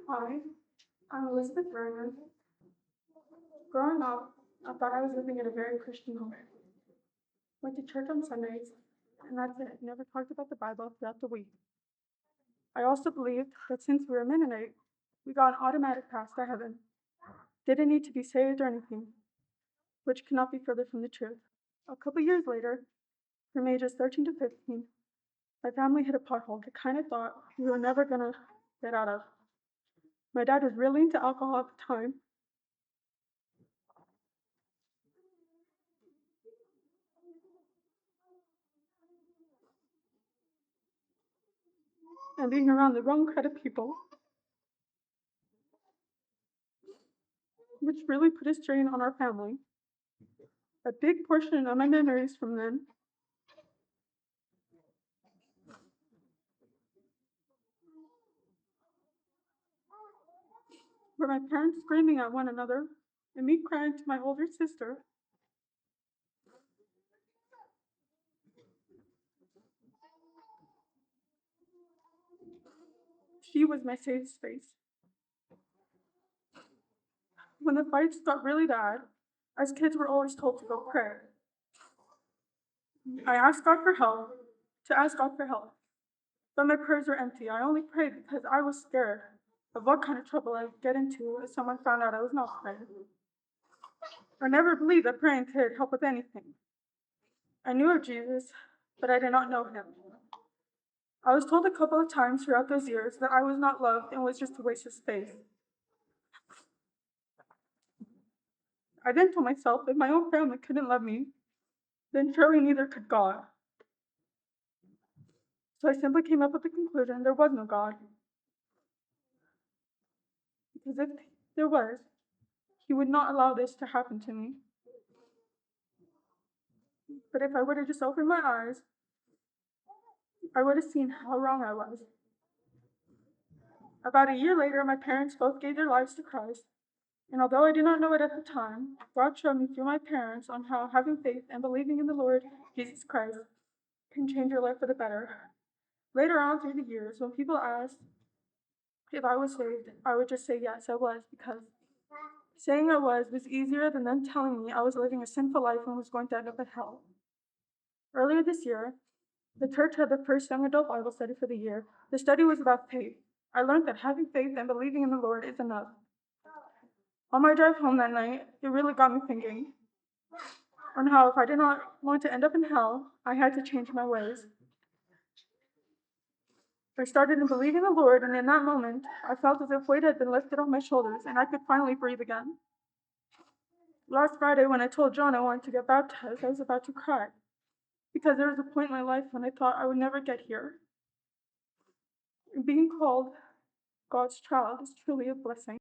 Hi, I'm Elizabeth Reimer. Growing up, I thought I was living in a very Christian home. Went to church on Sundays, and that's it. Never talked about the Bible throughout the week. I also believed that since we were Mennonite, we got an automatic pass to heaven. Didn't need to be saved or anything, which cannot be further from the truth. A couple years later, from ages 13 to 15, my family hit a pothole I kind of thought we were never gonna get out of. My dad was really into alcohol at the time, and being around the wrong kind of people, which really put a strain on our family. A big portion of my memories from then were my parents screaming at one another and me crying to my older sister. She was my safe space. When the fights got really bad, as kids were always told to go pray. I asked God for help, to ask God for help, but my prayers were empty. I only prayed because I was scared of what kind of trouble I would get into if someone found out I was not praying. I never believed that praying could help with anything. I knew of Jesus, but I did not know him. I was told a couple of times throughout those years that I was not loved and was just a waste of space. I then told myself if my own family couldn't love me, then surely neither could God. So I simply came up with the conclusion there was no God. Because if there was, he would not allow this to happen to me. But if I would have just opened my eyes, I would have seen how wrong I was. About a year later, my parents both gave their lives to Christ. And although I did not know it at the time, God showed me through my parents on how having faith and believing in the Lord Jesus Christ can change your life for the better. Later on through the years, when people asked if I was saved, I would just say yes, I was, because saying I was easier than them telling me I was living a sinful life and was going to end up in hell. Earlier this year, the church had the first young adult Bible study for the year. The study was about faith. I learned that having faith and believing in the Lord is enough. On my drive home that night, it really got me thinking on how if I did not want to end up in hell, I had to change my ways. I started to believe in the Lord, and in that moment, I felt as if weight had been lifted off my shoulders and I could finally breathe again. Last Friday, when I told John I wanted to get baptized, I was about to cry because there was a point in my life when I thought I would never get here. And being called God's child is truly a blessing.